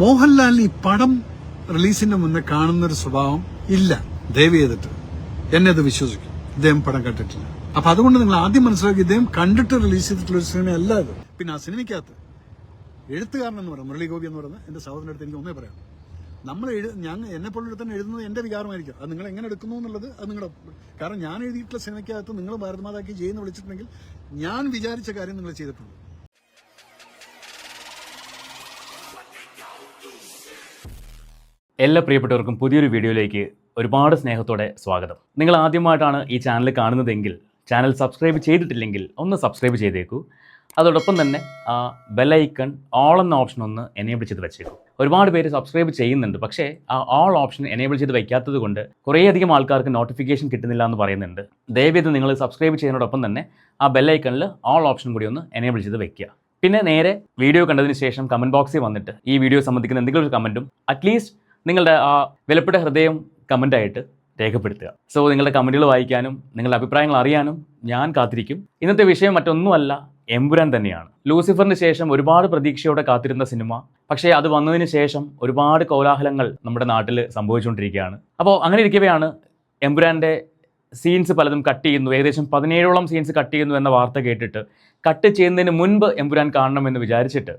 മോഹൻലാലിന് ഈ പടം റിലീസിന്റെ മുന്നേ കാണുന്നൊരു സ്വഭാവം ഇല്ല. ദയവ് ചെയ്തിട്ട് എന്നെ അത് വിശ്വസിക്കും. ഇദ്ദേഹം പടം കണ്ടിട്ടില്ല. അപ്പൊ അതുകൊണ്ട് നിങ്ങൾ ആദ്യം മനസ്സിലാക്കി ഇദ്ദേഹം കണ്ടിട്ട് റിലീസ് ചെയ്തിട്ടുള്ള ഒരു സിനിമയല്ല ഇത്. പിന്നെ ആ സിനിമയ്ക്കകത്ത് എഴുത്തുകാരൻ എന്ന് പറയുന്നത് മുരളി ഗോപി എന്ന് പറയുന്നത് എന്റെ സഹോദരൻ്റെ അടുത്ത് എനിക്ക് ഒന്നേ പറയാം. നമ്മൾ എന്നെ പോലുള്ള തന്നെ എഴുതുന്നത് എന്റെ വികാരമായിരിക്കും. അത് നിങ്ങൾ എങ്ങനെ എടുക്കുന്നു എന്നുള്ളത് അത് നിങ്ങളുടെ, കാരണം ഞാൻ എഴുതിയിട്ടുള്ള സിനിമയ്ക്കകത്ത് നിങ്ങൾ ഭാരതമാതാക്കി ജയിന്ന് വിളിച്ചിട്ടുണ്ടെങ്കിൽ ഞാൻ വിചാരിച്ച കാര്യം നിങ്ങൾ ചെയ്തിട്ടുണ്ട്. എല്ലാ പ്രിയപ്പെട്ടവർക്കും പുതിയൊരു വീഡിയോയിലേക്ക് ഒരുപാട് സ്നേഹത്തോടെ സ്വാഗതം. നിങ്ങൾ ആദ്യമായിട്ടാണ് ഈ ചാനൽ കാണുന്നതെങ്കിൽ ചാനൽ സബ്സ്ക്രൈബ് ചെയ്തിട്ടില്ലെങ്കിൽ ഒന്ന് സബ്സ്ക്രൈബ് ചെയ്തേക്കൂ. അതോടൊപ്പം തന്നെ ആ ബെല്ലൈക്കൺ ഓൾ എന്ന ഓപ്ഷൻ ഒന്ന് എനേബിൾ ചെയ്ത് വെച്ചേക്കും. ഒരുപാട് പേര് സബ്സ്ക്രൈബ് ചെയ്യുന്നുണ്ട്, പക്ഷേ ആ ഓൾ ഓപ്ഷൻ എനേബിൾ ചെയ്ത് വയ്ക്കാത്തത് കൊണ്ട് കുറേയധികം ആൾക്കാർക്ക് നോട്ടിഫിക്കേഷൻ കിട്ടുന്നില്ല എന്ന് പറയുന്നുണ്ട്. ദയവേത് നിങ്ങൾ സബ്സ്ക്രൈബ് ചെയ്യുന്നതോടൊപ്പം തന്നെ ആ ബെല്ലൈക്കണിൽ ഓൾ ഓപ്ഷൻ കൂടി ഒന്ന് എനേബിൾ ചെയ്ത് വെക്കുക. പിന്നെ നേരെ വീഡിയോ കണ്ടതിന് ശേഷം കമൻറ്റ് ബോക്സിൽ വന്നിട്ട് ഈ വീഡിയോ സംബന്ധിക്കുന്ന എന്തെങ്കിലും ഒരു കമൻറ്റും അറ്റ്ലീസ്റ്റ് നിങ്ങളുടെ ആ വിലപ്പെട്ട ഹൃദയം കമൻ്റായിട്ട് രേഖപ്പെടുത്തുക. സോ നിങ്ങളുടെ കമൻറ്റുകൾ വായിക്കാനും നിങ്ങളുടെ അഭിപ്രായങ്ങൾ അറിയാനും ഞാൻ കാത്തിരിക്കും. ഇന്നത്തെ വിഷയം മറ്റൊന്നുമല്ല, എമ്പുരാൻ തന്നെയാണ്. ലൂസിഫറിന് ശേഷം ഒരുപാട് പ്രതീക്ഷയോടെ കാത്തിരുന്ന സിനിമ, പക്ഷേ അത് വന്നതിന് ശേഷം ഒരുപാട് കോലാഹലങ്ങൾ നമ്മുടെ നാട്ടിൽ സംഭവിച്ചുകൊണ്ടിരിക്കുകയാണ്. അപ്പോൾ അങ്ങനെ ഇരിക്കവെയാണ് എമ്പുരാൻ്റെ സീൻസ് പലതും കട്ട് ചെയ്യുന്നു, ഏകദേശം 17ഓളം സീൻസ് കട്ട് ചെയ്യുന്നു എന്ന വാർത്ത കേട്ടിട്ട് കട്ട് ചെയ്യുന്നതിന് മുൻപ് എമ്പുരാൻ കാണണമെന്ന് വിചാരിച്ചിട്ട്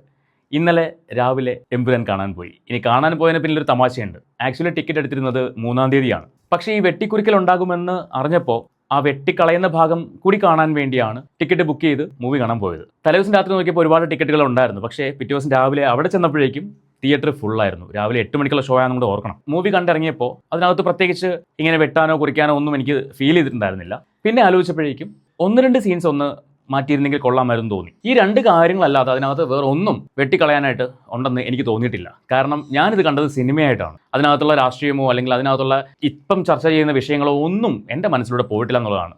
ഇന്നലെ രാവിലെ എമ്പുരാൻ കാണാൻ പോയി. ഇനി കാണാൻ പോയതിന് പിന്നിലൊരു തമാശയുണ്ട്. ആക്ച്വലി ടിക്കറ്റ് എടുത്തിരുന്നത് 3-ാം തീയതിയാണ്. പക്ഷേ ഈ വെട്ടിക്കുറിക്കൽ ഉണ്ടാകുമെന്ന് അറിഞ്ഞപ്പോൾ ആ വെട്ടിക്കളയുന്ന ഭാഗം കൂടി കാണാൻ വേണ്ടിയാണ് ടിക്കറ്റ് ബുക്ക് ചെയ്ത് മൂവി കാണാൻ പോയത്. തലേദിവസം രാത്രി നോക്കിയപ്പോൾ ഒരുപാട് ടിക്കറ്റുകൾ ഉണ്ടായിരുന്നു. പക്ഷേ പിറ്റേ ദിവസം രാവിലെ അവിടെ ചെന്നപ്പോഴേക്കും തിയേറ്റർ ഫുള്ളായിരുന്നു. രാവിലെ 8 മണിക്കുള്ള ഷോ ആണെന്ന് കൂടെ ഓർക്കണം. മൂവി കണ്ടിറങ്ങിയപ്പോൾ അതിനകത്ത് പ്രത്യേകിച്ച് ഇങ്ങനെ വെട്ടാനോ കുറിക്കാനോ ഒന്നും എനിക്ക് ഫീൽ ചെയ്തിട്ടുണ്ടായിരുന്നില്ല. പിന്നെ ആലോചിച്ചപ്പോഴേക്കും 1-2 സീൻസ് ഒന്ന് മാറ്റിയിരുന്നെങ്കിൽ കൊള്ളാമായിരുന്നു തോന്നി. ഈ 2 കാര്യങ്ങളല്ലാതെ അതിനകത്ത് വേറെ ഒന്നും വെട്ടിക്കളയാനായിട്ട് ഉണ്ടെന്ന് എനിക്ക് തോന്നിയിട്ടില്ല. കാരണം ഞാനിത് കണ്ടത് സിനിമയായിട്ടാണ്. അതിനകത്തുള്ള രാഷ്ട്രീയമോ അല്ലെങ്കിൽ അതിനകത്തുള്ള ഇപ്പം ചർച്ച ചെയ്യുന്ന വിഷയങ്ങളോ ഒന്നും എൻ്റെ മനസ്സിലൂടെ പോയിട്ടില്ല എന്നുള്ളതാണ്.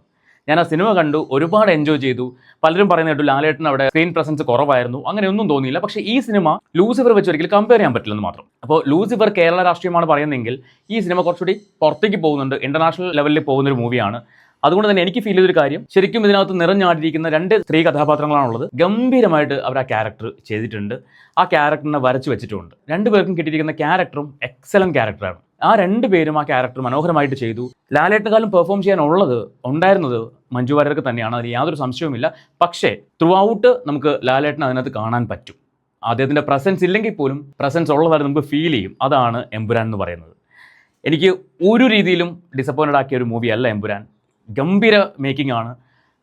ഞാൻ ആ സിനിമ കണ്ടു, ഒരുപാട് എൻജോയ് ചെയ്തു. പലരും പറയുന്ന കേട്ടു ലാലേട്ടൻ അവിടെ സ്ക്രീൻ പ്രസൻസ് കുറവായിരുന്നു, അങ്ങനെയൊന്നും തോന്നിയില്ല. പക്ഷേ ഈ സിനിമ ലൂസിഫർ വെച്ച് ഒരിക്കലും കമ്പയർ ചെയ്യാൻ പറ്റില്ലെന്ന് മാത്രം. അപ്പോൾ ലൂസിഫർ കേരള രാഷ്ട്രീയമാണ് പറയുന്നതെങ്കിൽ ഈ സിനിമ കുറച്ചുകൂടി പുറത്തേക്ക് പോകുന്നുണ്ട്, ഇന്റർനാഷണൽ ലെവലിൽ പോകുന്നൊരു മൂവിയാണ്. അതുകൊണ്ട് തന്നെ എനിക്ക് ഫീൽ ചെയ്തൊരു കാര്യം, ശരിക്കും ഇതിനകത്ത് നിറഞ്ഞാടിയിരിക്കുന്ന 2 സ്ത്രീ കഥാപാത്രങ്ങളാണുള്ളത്. ഗംഭീരമായിട്ട് അവർ ആ ക്യാരക്ടർ ചെയ്തിട്ടുണ്ട്, ആ ക്യാരക്ടറിനെ വരച്ചു വെച്ചിട്ടുണ്ട്. 2 പേർക്കും കിട്ടിയിരിക്കുന്ന ക്യാരക്ടറും എക്സലന്റ് ക്യാരക്ടറാണ്. ആ 2 പേരും ആ ക്യാരക്ടർ മനോഹരമായിട്ട് ചെയ്തു. ലാലേട്ടനെക്കാളും പെർഫോം ഉണ്ടായിരുന്നത് മഞ്ജു വാര്യർക്ക് തന്നെയാണ്, അതിന് യാതൊരു സംശയവുമില്ല. പക്ഷേ ത്രൂ ഔട്ട് നമുക്ക് ലാലേട്ടൻ അതിനകത്ത് കാണാൻ പറ്റും. അദ്ദേഹത്തിൻ്റെ പ്രസൻസ് ഇല്ലെങ്കിൽ പോലും പ്രസൻസ് ഉള്ളതായിട്ട് നമുക്ക് ഫീൽ ചെയ്യും. അതാണ് എമ്പുരാൻ എന്ന് പറയുന്നത്. എനിക്ക് ഒരു രീതിയിലും ഡിസപ്പോയിൻറ്റഡ് ആക്കിയ ഒരു മൂവി അല്ല എമ്പുരാൻ. ഗംഭീര മേക്കിംഗ് ആണ്,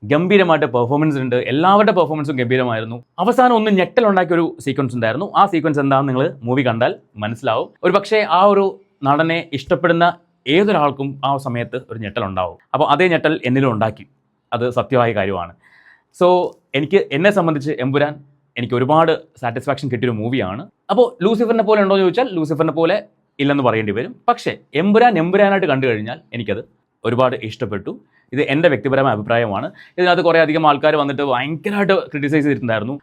ഗംഭീരമായിട്ട് പെർഫോമൻസ് ഉണ്ട്, എല്ലാവരുടെ പെർഫോമൻസും ഗംഭീരമായിരുന്നു. അവസാനം ഒന്ന് ഞെട്ടലുണ്ടാക്കിയ ഒരു സീക്വൻസ് ഉണ്ടായിരുന്നു. ആ സീക്വൻസ് എന്താണെന്ന് നിങ്ങൾ മൂവി കണ്ടാൽ മനസ്സിലാവും. ഒരു പക്ഷേ ആ ഒരു നടനെ ഇഷ്ടപ്പെടുന്ന ഏതൊരാൾക്കും ആ സമയത്ത് ഒരു ഞെട്ടലുണ്ടാവും. അപ്പോൾ അതേ ഞെട്ടൽ എന്നിലും ഉണ്ടാക്കി, അത് സത്യമായ കാര്യമാണ്. സോ എന്നെ സംബന്ധിച്ച് എമ്പുരാൻ എനിക്ക് ഒരുപാട് സാറ്റിസ്ഫാക്ഷൻ കിട്ടിയൊരു മൂവിയാണ്. അപ്പോൾ ലൂസിഫറിനെ പോലെ ഉണ്ടോ എന്ന് ചോദിച്ചാൽ ലൂസിഫറിനെ പോലെ ഇല്ലെന്ന് പറയേണ്ടി വരും. പക്ഷേ എമ്പുരാനായിട്ട് കണ്ടു കഴിഞ്ഞാൽ എനിക്കത് ഒരുപാട് ഇഷ്ടപ്പെട്ടു. ഇത് എൻ്റെ വ്യക്തിപരമായ അഭിപ്രായമാണ്. ഇതിനകത്ത് കുറേ അധികം ആൾക്കാർ വന്നിട്ട് ഭയങ്കരമായിട്ട് ക്രിട്ടിസൈസ് ചെയ്തിട്ടുണ്ടായിരുന്നു.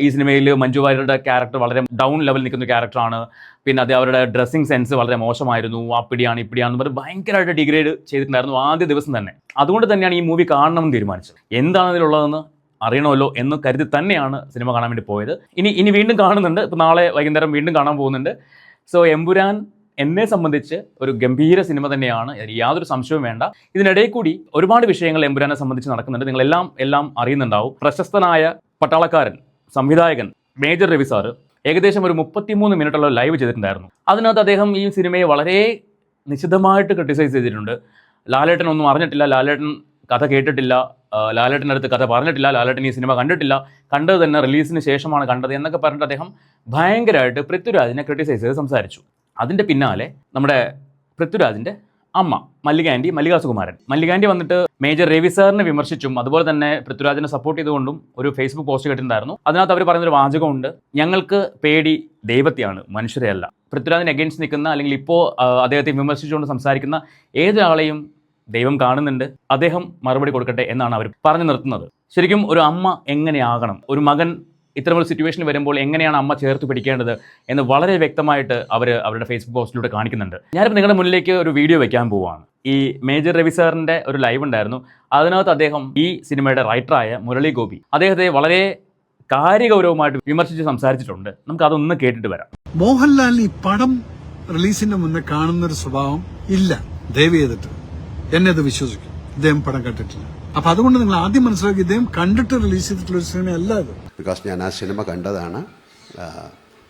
ഈ സിനിമയിൽ മഞ്ജു വാര്യരുടെ ക്യാരക്ടർ വളരെ ഡൗൺ ലെവലിൽ നിൽക്കുന്ന ക്യാരക്ടറാണ്, പിന്നെ അത് അവരുടെ ഡ്രസ്സിങ് സെൻസ് വളരെ മോശമായിരുന്നു, അപ്പിടിയാണ് ഇപ്പിടിയാണെന്ന് പറഞ്ഞ് ഭയങ്കരമായിട്ട് ഡിഗ്രേഡ് ചെയ്തിട്ടുണ്ടായിരുന്നു ആദ്യ ദിവസം തന്നെ. അതുകൊണ്ട് തന്നെയാണ് ഈ മൂവി കാണണമെന്ന് തീരുമാനിച്ചത്. എന്താണ് ഇതിലുള്ളതെന്ന് അറിയണമല്ലോ എന്ന് കരുതി തന്നെയാണ് സിനിമ കാണാൻ വേണ്ടി പോയത്. ഇനി വീണ്ടും കാണുന്നുണ്ട്. ഇപ്പോൾ നാളെ വൈകുന്നേരം വീണ്ടും കാണാൻ പോകുന്നുണ്ട്. സോ എമ്പുരാൻ എന്നെ സംബന്ധിച്ച് ഒരു ഗംഭീര സിനിമ തന്നെയാണ്, യാതൊരു സംശയവും വേണ്ട. ഇതിനിടയിൽ കൂടി ഒരുപാട് വിഷയങ്ങൾ എമ്പുരാനെ സംബന്ധിച്ച് നടക്കുന്നുണ്ട്. നിങ്ങളെല്ലാം അറിയുന്നുണ്ടാവും. പ്രശസ്തനായ പട്ടാളക്കാരൻ സംവിധായകൻ മേജർ രവി സാറ് ഏകദേശം ഒരു 33 മിനിറ്റുള്ള ലൈവ് ചെയ്തിട്ടുണ്ടായിരുന്നു. അതിനകത്ത് അദ്ദേഹം ഈ സിനിമയെ വളരെ നിശിതമായിട്ട് ക്രിട്ടിസൈസ് ചെയ്തിട്ടുണ്ട്. ലാലേട്ടൻ ഒന്നും അറിഞ്ഞിട്ടില്ല, ലാലേട്ടൻ കഥ കേട്ടിട്ടില്ല, ലാലേട്ടൻ്റെ അടുത്ത് കഥ പറഞ്ഞിട്ടില്ല, ലാലേട്ടൻ ഈ സിനിമ കണ്ടിട്ടില്ല, കണ്ടത് തന്നെ റിലീസിന് ശേഷമാണ് കണ്ടത് എന്നൊക്കെ പറഞ്ഞിട്ട് അദ്ദേഹം ഭയങ്കരമായിട്ട് പൃഥ്വിരാജിനെ ക്രിട്ടിസൈസ് ചെയ്ത് സംസാരിച്ചു. അതിൻ്റെ പിന്നാലെ നമ്മുടെ പൃഥ്വിരാജിൻ്റെ അമ്മ മല്ലികാ സുകുമാരൻ വന്നിട്ട് മേജർ രവി സാറിനെ വിമർശിച്ചും അതുപോലെ തന്നെ പൃഥ്വിരാജിനെ സപ്പോർട്ട് ചെയ്തുകൊണ്ടും ഒരു ഫേസ്ബുക്ക് പോസ്റ്റ് കേട്ടിട്ടുണ്ടായിരുന്നു. അതിനകത്ത് അവർ പറയുന്നൊരു വാചകമുണ്ട്, ഞങ്ങൾക്ക് പേടി ദൈവത്തെയാണ്, മനുഷ്യരെയല്ല. പൃഥ്വിരാജിന് അഗെയിൻസ്റ്റ് നിൽക്കുന്ന അല്ലെങ്കിൽ ഇപ്പോൾ അദ്ദേഹത്തെ വിമർശിച്ചുകൊണ്ട് സംസാരിക്കുന്ന ഏതൊരാളെയും ദൈവം കാണുന്നുണ്ട്, അദ്ദേഹം മറുപടി കൊടുക്കട്ടെ എന്നാണ് അവർ പറഞ്ഞു നിർത്തുന്നത്. ശരിക്കും ഒരു അമ്മ എങ്ങനെയാകണം, ഒരു മകൻ ഇത്തരമൊരു സിറ്റുവേഷൻ വരുമ്പോൾ എങ്ങനെയാണ് അമ്മ ചേർത്ത് പിടിക്കേണ്ടത് എന്ന് വളരെ വ്യക്തമായിട്ട് അവരുടെ ഫേസ്ബുക്ക് പോസ്റ്റിലൂടെ കാണിക്കുന്നുണ്ട്. ഞാനിപ്പോൾ നിങ്ങളുടെ മുന്നിലേക്ക് ഒരു വീഡിയോ വെക്കാൻ പോവുകയാണ്. ഈ മേജർ രവി സാറിൻ്റെ ഒരു ലൈവ് ഉണ്ടായിരുന്നു. അതിനകത്ത് അദ്ദേഹം ഈ സിനിമയുടെ റൈറ്ററായ മുരളി ഗോപി അദ്ദേഹത്തെ വളരെ കാര്യഗൗരവമായിട്ട് വിമർശിച്ച് സംസാരിച്ചിട്ടുണ്ട്. നമുക്ക് അതൊന്ന് കേട്ടിട്ട് വരാം. മോഹൻലാലിന് ഈ പടം റിലീസിന്റെ മുന്നേ കാണുന്നൊരു സ്വഭാവം ഇല്ല. ദയവ് ചെയ്തിട്ട് എന്നെ അത് വിശ്വസിക്കും. ഇദ്ദേഹം പടം കണ്ടിട്ടില്ല. അപ്പൊ അതുകൊണ്ട് നിങ്ങൾ ആദ്യം മനസ്സിലാക്കി ഇദ്ദേഹം കണ്ടിട്ട് റിലീസ് ചെയ്തിട്ടുള്ള ഒരു സിനിമയല്ല ഇത്. ബിക്കോസ് ഞാൻ ആ സിനിമ കണ്ടതാണ്,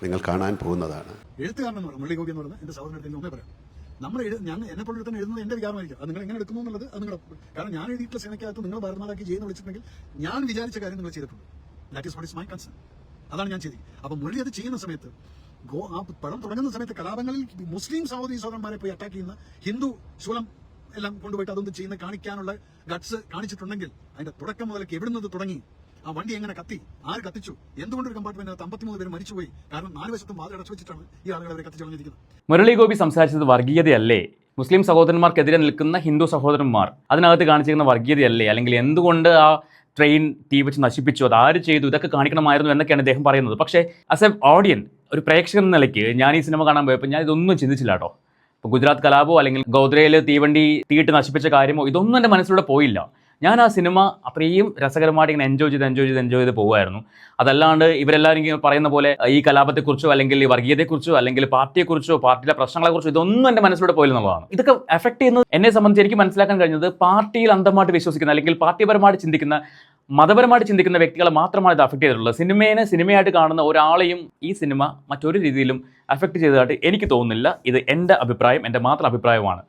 നിങ്ങൾ കാണാൻ പോകുന്നതാണ്. എഴുത്തുകാരൻ എന്ന് പറഞ്ഞാൽ മുരളി ഗോപി എന്ന് പറഞ്ഞാൽ എന്റെ സഹോദരത്തിന് ഒന്നേ പറയാം, നമ്മൾ ഞാൻ എന്നെ പോലെ തന്നെ എഴുതുന്നത് എന്റെ വികാരമായിരിക്കും. അത് നിങ്ങൾ എങ്ങനെ എടുക്കുന്നു എന്നുള്ളത് അത് നിങ്ങളുടെ, കാരണം ഞാൻ എഴുതിയിട്ടുള്ള സിനിമയ്ക്കകത്ത് നിങ്ങൾ ഭരണമാക്കി ചെയ്യുന്ന വിളിച്ചിട്ടുണ്ടെങ്കിൽ ഞാൻ വിചാരിച്ച കാര്യം നിങ്ങൾ ചെയ്തിട്ടുണ്ട്. That is what is my concern. അതാണ് ഞാൻ ചെയ്തത്. അപ്പൊ മുരളി അത് ചെയ്യുന്ന സമയത്ത് ആ പടം തുടങ്ങുന്ന സമയത്ത് കലാപങ്ങളിൽ മുസ്ലിം സഹോദരി സഹോദരന്മാരെ പോയി അറ്റാക്ക് ചെയ്യുന്ന ഹിന്ദു ശൂലം എല്ലാം കൊണ്ടുപോയിട്ട് അതൊന്നും ചെയ്യുന്ന കാണിക്കാനുള്ള ഗട്സ് കാണിച്ചിട്ടുണ്ടെങ്കിൽ അതിന്റെ തുടക്കം മുതലേക്ക് എവിടുന്നത് തുടങ്ങി, ആ വണ്ടി എങ്ങനെ കത്തി, ആര് കത്തിച്ചു, എന്തുകൊണ്ടൊരു കമ്പാർട്ട്മെന്റിനകത്ത് 53 പേര് മരിച്ചുപോയി, കാരണം 4 വശത്തും വാതിൽ അടച്ചു വെച്ചിട്ടാണ് ഈ ആളുകൾ അവരെ കത്തിച്ചളഞ്ഞിരിക്കുന്നത്. മുരളി ഗോപി സംസാരിച്ചത് വർഗീയതയല്ലേ? മുസ്ലിം സഹോദരന്മാർക്കെതിരെ നിൽക്കുന്ന ഹിന്ദു സഹോദരന്മാർ, അതിനകത്ത് കാണിച്ചിരിക്കുന്ന വർഗീയതയല്ലേ? അല്ലെങ്കിൽ എന്തുകൊണ്ട് ആ ട്രെയിൻ തീ വെച്ച് നശിപ്പിച്ചു, അത് ആര് ചെയ്തു, ഇതൊക്കെ കാണിക്കണമായിരുന്നു എന്നൊക്കെയാണ് അദ്ദേഹം പറയുന്നത്. പക്ഷേ ആസ് എ ഓഡിയൻ, ഒരു പ്രേക്ഷകൻ എന്ന നിലയ്ക്ക് ഞാൻ ഈ സിനിമ കാണാൻ പോയപ്പോൾ ഞാൻ ഇതൊന്നും ചിന്തിച്ചില്ല കേട്ടോ. ഇപ്പോൾ ഗുജറാത്ത് കലാപോ അല്ലെങ്കിൽ ഗോദ്രയിൽ തീവണ്ടി തീയിട്ട് നശിപ്പിച്ച കാര്യമോ ഇതൊന്നും എൻ്റെ മനസ്സിലൂടെ പോയില്ല. ഞാൻ ആ സിനിമ അത്രയും രസകരമായിട്ട് ഇങ്ങനെ എൻജോയ് ചെയ്ത് പോകുമായിരുന്നു. അതല്ലാണ്ട് ഇവരെല്ലാവരും ഇങ്ങനെ പറയുന്ന പോലെ ഈ കലാപത്തെക്കുറിച്ചോ അല്ലെങ്കിൽ ഈ വർഗീയതയെക്കുറിച്ചോ അല്ലെങ്കിൽ പാർട്ടിയെക്കുറിച്ചോ പാർട്ടിയിലെ പ്രശ്നങ്ങളെക്കുറിച്ചോ ഇതൊന്നും എൻ്റെ മനസ്സിലൂടെ പോയില്ലെന്നുള്ളതാണ്. ഇതൊക്കെ എഫക്ട് ചെയ്യുന്നത് എന്നെ സംബന്ധിച്ച് എനിക്ക് മനസ്സിലാക്കാൻ കഴിഞ്ഞത് പാർട്ടിയിൽ അന്ധമായിട്ട് വിശ്വസിക്കുന്ന അല്ലെങ്കിൽ പാർട്ടിപരമായിട്ട് ചിന്തിക്കുന്ന മതപരമായിട്ട് ചിന്തിക്കുന്ന വ്യക്തികളെ മാത്രമാണ് ഇത് അഫക്ട് ചെയ്തിട്ടുള്ളത്. സിനിമയായിട്ട് കാണുന്ന ഒരാളെയും ഈ സിനിമ മറ്റൊരു രീതിയിലും അഫക്ട് ചെയ്തതായിട്ട് എനിക്ക് തോന്നുന്നില്ല. ഇത് എൻ്റെ അഭിപ്രായം, എൻ്റെ മാത്രം അഭിപ്രായമാണ്.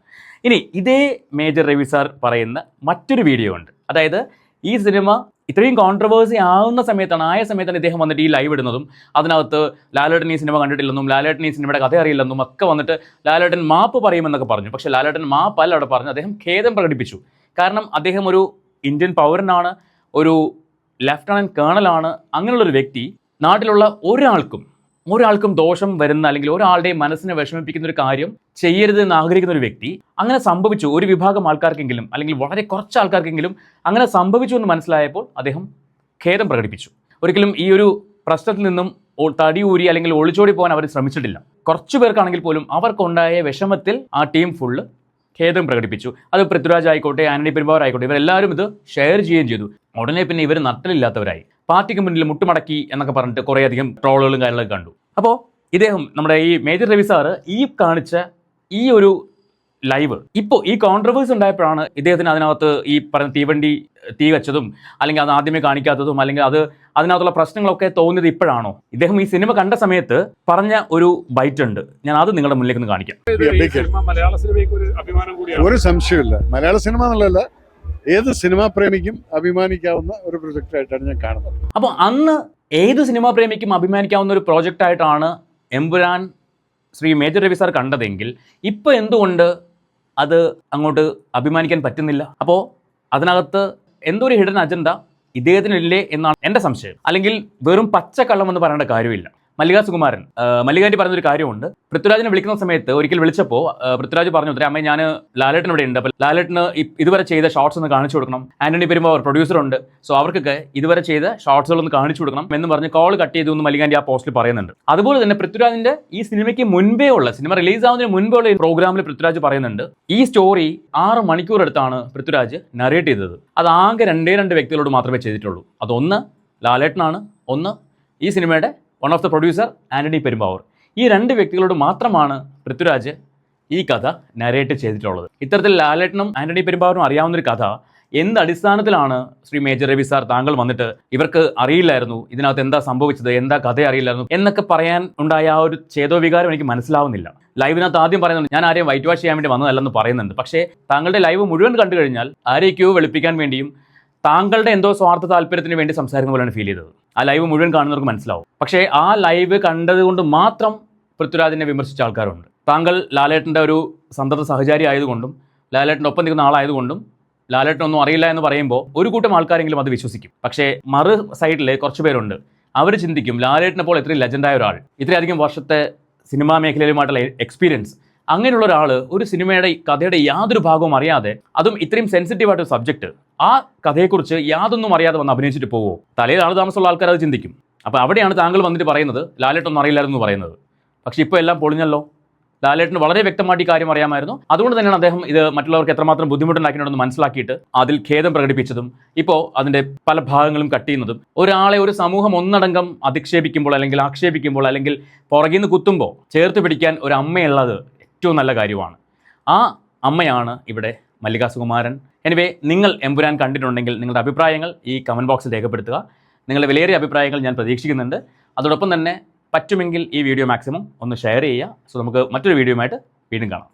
ഇനി ഇതേ മേജർ രവി സാർ പറയുന്ന മറ്റൊരു വീഡിയോ ഉണ്ട്. അതായത് ഈ സിനിമ ഇത്രയും കോൺട്രവേഴ്സി ആയ സമയത്താണ് ഇദ്ദേഹം വന്നിട്ട് ഈ ലൈവ് ഇടുന്നതും അതിനകത്ത് ലാലേട്ടൻ ഈ സിനിമ കണ്ടിട്ടില്ലെന്നും ലാലേട്ടൻ ഈ സിനിമയുടെ കഥ അറിയില്ലെന്നും ഒക്കെ വന്നിട്ട് ലാലേട്ടൻ മാപ്പ് പറയുമെന്നൊക്കെ പറഞ്ഞു. പക്ഷേ ലാലേട്ടൻ മാപ്പല്ല അവിടെ പറഞ്ഞു, അദ്ദേഹം ഖേദം പ്രകടിപ്പിച്ചു. കാരണം അദ്ദേഹം ഒരു ഇന്ത്യൻ പൗരനാണ്, ഒരു ലെഫ്റ്റനന്റ് കേണലാണ്. അങ്ങനെയുള്ളൊരു വ്യക്തി നാട്ടിലുള്ള ഒരാൾക്കും ദോഷം വരുന്ന അല്ലെങ്കിൽ ഒരാളുടെയും മനസ്സിനെ വിഷമിപ്പിക്കുന്ന ഒരു കാര്യം ചെയ്യരുത് എന്ന് ആഗ്രഹിക്കുന്ന ഒരു വ്യക്തി, അങ്ങനെ സംഭവിച്ചു ഒരു വിഭാഗം ആൾക്കാർക്കെങ്കിലും അല്ലെങ്കിൽ വളരെ കുറച്ച് ആൾക്കാർക്കെങ്കിലും അങ്ങനെ സംഭവിച്ചു എന്ന് മനസ്സിലായപ്പോൾ അദ്ദേഹം ഖേദം പ്രകടിപ്പിച്ചു. ഒരിക്കലും ഈ ഒരു പ്രശ്നത്തിൽ നിന്നും തടിയൂരി അല്ലെങ്കിൽ ഒളിച്ചോടി പോകാൻ അവർ ശ്രമിച്ചിട്ടില്ല. കുറച്ചു പേർക്കാണെങ്കിൽ പോലും അവർക്കുണ്ടായ വിഷമത്തിൽ ആ ടീം ഫുള്ള് ഖേദം പ്രകടിപ്പിച്ചു. അത് പൃഥ്വിരാജ് ആയിക്കോട്ടെ, ആന്റണി പെരുമ്പാവൂർ ആയിക്കോട്ടെ, ഇവരെല്ലാവരും ഇത് ഷെയർ ചെയ്യുകയും ചെയ്തു. ഉടനെ പിന്നെ ഇവർ നട്ടലില്ലാത്തവരായി, പാർട്ടിക്ക് മുന്നിൽ മുട്ടുമടക്കി എന്നൊക്കെ പറഞ്ഞിട്ട് കുറേയധികം ട്രോളുകളും കാര്യങ്ങളൊക്കെ കണ്ടു. അപ്പോൾ ഇദ്ദേഹം നമ്മുടെ ഈ മേജർ രവി സാറ് ഈ കാണിച്ച ഈ ഒരു ലൈവ് ഇപ്പോൾ ഈ കോൺട്രവേഴ്സി ഉണ്ടായപ്പോഴാണ് ഇദ്ദേഹത്തിന് അതിനകത്ത് ഈ പറഞ്ഞ തീവണ്ടി തീ വെച്ചതും അല്ലെങ്കിൽ അത് ആദ്യമേ കാണിക്കാത്തതും അല്ലെങ്കിൽ അതിനകത്തുള്ള പ്രശ്നങ്ങളൊക്കെ തോന്നിയത് ഇപ്പോഴാണോ? ഇദ്ദേഹം ഈ സിനിമ കണ്ട സമയത്ത് പറഞ്ഞ ഒരു ബൈറ്റ് ഉണ്ട്, ഞാൻ അത് നിങ്ങളുടെ മുന്നിലേക്ക് ഒന്ന് കാണിക്കാം. ഒരു സംശയമില്ല, മലയാള സിനിമ എന്നുള്ളതല്ല, ഏത് സിനിമാ പ്രേമിക്കും അഭിമാനിക്കാവുന്ന ഒരു പ്രൊജക്റ്റ് ആയിട്ടാണ് ഞാൻ കാണുന്നത്. അപ്പോൾ അന്ന് ഏത് സിനിമാ പ്രേമിക്കും അഭിമാനിക്കാവുന്ന ഒരു പ്രോജക്റ്റ് ആയിട്ടാണ് എമ്പുരാൻ ശ്രീ മേജർ രവി സാർ കണ്ടതെങ്കിൽ ഇപ്പോൾ എന്തുകൊണ്ട് അത് അങ്ങോട്ട് അഭിമാനിക്കാൻ പറ്റുന്നില്ല? അപ്പോൾ അതിനകത്ത് എന്തോ ഒരു ഹിഡൻ അജണ്ട ഇദ്ദേഹത്തിനില്ലേ എന്നാണ് എൻ്റെ സംശയം. അല്ലെങ്കിൽ വെറും പച്ചക്കള്ളം എന്ന് പറയേണ്ട കാര്യമില്ല. മല്ലിക സുകുമാരൻ മല്ലികാൻ്റെ പറഞ്ഞൊരു കാര്യമുണ്ട്. പൃഥ്വിരാജിനെ വിളിക്കുന്ന സമയത്ത് ഒരിക്കൽ വിളിച്ചപ്പോൾ പൃഥ്വിരാജ് പറഞ്ഞു, അമ്മ ഞാൻ ലാലേട്ടൻ ഇവിടെ ഉണ്ട്, അപ്പോൾ ലാലേട്ടന് ഇതുവരെ ചെയ്ത ഷോർട്സ് ഒന്ന് കാണിച്ചു കൊടുക്കണം. ആന്റണി പെരുമ്പാവൂർ പ്രൊഡ്യൂസർ ഉണ്ട്, സോ അവർക്കൊക്കെ ഇതുവരെ ചെയ്ത ഷോർട്സുകളൊന്ന് കാണിച്ചു കൊടുക്കണം എന്ന് പറഞ്ഞ് കോൾ കട്ട് ചെയ്തു എന്ന് മല്ലികാൻ്റെ ആ പോസ്റ്റിൽ പറയുന്നുണ്ട്. അതുപോലെ തന്നെ പൃഥ്വിരാജിന്റെ ഈ സിനിമയ്ക്ക് മുൻപേ ഉള്ള സിനിമ റിലീസ് ആവുന്നതിന് മുൻപേ ഉള്ള പ്രോഗ്രാമിൽ പൃഥ്വിരാജ് പറയുന്നുണ്ട്, ഈ സ്റ്റോറി 6 മണിക്കൂർ എടുത്താണ് പൃഥ്വിരാജ് നറേറ്റ് ചെയ്തത്. അത് ആകെ 2 വ്യക്തികളോട് മാത്രമേ ചെയ്തിട്ടുള്ളൂ. അതൊന്ന് ലാലേട്ടനാണ്, ഒന്ന് ഈ സിനിമയുടെ one of the producer Antony Perumbavoor. ഈ 2 വ്യക്തികളോട് മാത്രമാണ് പൃഥ്വിരാജ് ഈ കഥ നരേറ്റ് ചെയ്തിട്ടുള്ളത്. ഇത്തരത്തിൽ ലാലേട്ടനും ആന്റണി പെരുമ്പാവൂരും അറിയാവുന്നൊരു കഥ എന്ത് അടിസ്ഥാനത്തിലാണ് ശ്രീ മേജർ രവി സാർ താങ്കൾ വന്നിട്ട് ഇവർക്ക് അറിയില്ലായിരുന്നു, ഇതിനകത്ത് എന്താ സംഭവിച്ചത്, എന്താ കഥ അറിയില്ലായിരുന്നു എന്നൊക്കെ പറയാൻ ഉണ്ടായ ആ ഒരു ചേതോവികാരം എനിക്ക് മനസ്സിലാവുന്നില്ല. ലൈവിനകത്ത് ആദ്യം പറയുന്നുണ്ട്, ഞാൻ ആരെയും വൈറ്റ് വാഷ് ചെയ്യാൻ വേണ്ടി വന്നതല്ലെന്ന് പറയുന്നുണ്ട്. പക്ഷേ താങ്കളുടെ ലൈവ് മുഴുവൻ കണ്ടു കഴിഞ്ഞാൽ ആരെയൊക്കെയോ വെളുപ്പിക്കാൻ വേണ്ടിയും താങ്കളുടെ എന്തോ സ്വാർത്ഥ താല്പര്യത്തിന് വേണ്ടി സംസാരിക്കുന്ന പോലെയാണ് ഫീൽ ചെയ്തത്. ആ ലൈവ് മുഴുവൻ കാണുന്നവർക്ക് മനസ്സിലാവും. പക്ഷേ ആ ലൈവ് കണ്ടതുകൊണ്ട് മാത്രം പൃഥ്വിരാജിനെ വിമർശിച്ച ആൾക്കാരുണ്ട്. താങ്കൾ ലാലേട്ടൻ്റെ ഒരു സന്തത സഹചാരി ആയതുകൊണ്ടും ലാലേട്ടൻ്റെ ഒപ്പം നിൽക്കുന്ന ആളായതുകൊണ്ടും ലാലേട്ടനൊന്നും അറിയില്ല എന്ന് പറയുമ്പോൾ ഒരു കൂട്ടം ആൾക്കാരെങ്കിലും അത് വിശ്വസിക്കും. പക്ഷേ മറു സൈഡിൽ കുറച്ച് പേരുണ്ട്, അവർ ചിന്തിക്കും ലാലേട്ടനെ പോലെ ഇത്രയും ലെജൻഡായ ഒരാൾ, ഇത്രയധികം വർഷത്തെ സിനിമാ മേഖലയിലുമായിട്ടുള്ള എക്സ്പീരിയൻസ്, അങ്ങനെയുള്ള ഒരാൾ ഒരു സിനിമയുടെ കഥയുടെ യാതൊരു ഭാഗവും അറിയാതെ, അതും ഇത്രയും സെൻസിറ്റീവായിട്ടൊരു സബ്ജക്റ്റ്, ആ കഥയെക്കുറിച്ച് യാതൊന്നും അറിയാതെ വന്ന് അഭിനയിച്ചിട്ട് പോവോ? തലയിൽ ആൾ താമസമുള്ള ആൾക്കാർ അത് ചിന്തിക്കും. അപ്പോൾ അവിടെയാണ് താങ്കൾ വന്നിട്ട് പറയുന്നത് ലാലേട്ടൊന്നും അറിയില്ലായിരുന്നു പറയുന്നത്. പക്ഷേ ഇപ്പോൾ എല്ലാം പൊളിഞ്ഞല്ലോ, ലാലേട്ടന് വളരെ വ്യക്തമായിട്ട് ഈ കാര്യം അറിയാമായിരുന്നു. അതുകൊണ്ട് തന്നെയാണ് അദ്ദേഹം ഇത് മറ്റുള്ളവർക്ക് എത്രമാത്രം ബുദ്ധിമുട്ടുണ്ടാക്കിയിട്ടുണ്ടെന്ന് മനസ്സിലാക്കിയിട്ട് അതിൽ ഖേദം പ്രകടിപ്പിച്ചതും ഇപ്പോൾ അതിൻ്റെ പല ഭാഗങ്ങളും കട്ട് ചെയ്യുന്നതും. ഒരാളെ ഒരു സമൂഹം ഒന്നടങ്കം അധിക്ഷേപിക്കുമ്പോൾ അല്ലെങ്കിൽ ആക്ഷേപിക്കുമ്പോൾ അല്ലെങ്കിൽ പുറകിൽ നിന്ന് കുത്തുമ്പോൾ ചേർത്ത് പിടിക്കാൻ ഒരു അമ്മയുള്ളത് ഏറ്റവും നല്ല കാര്യമാണ്. ആ അമ്മയാണ് ഇവിടെ മല്ലിക സുകുമാരൻ. എനിവേ, നിങ്ങൾ എമ്പുരാൻ കണ്ടിട്ടുണ്ടെങ്കിൽ നിങ്ങളുടെ അഭിപ്രായങ്ങൾ ഈ കമൻറ്റ് ബോക്സിൽ രേഖപ്പെടുത്തുക. നിങ്ങളുടെ വിലയേറിയ അഭിപ്രായങ്ങൾ ഞാൻ പ്രതീക്ഷിക്കുന്നുണ്ട്. അതോടൊപ്പം തന്നെ പറ്റുമെങ്കിൽ ഈ വീഡിയോ മാക്സിമം ഒന്ന് ഷെയർ ചെയ്യുക. സോ നമുക്ക് മറ്റൊരു വീഡിയോയുമായിട്ട് വീണ്ടും കാണാം.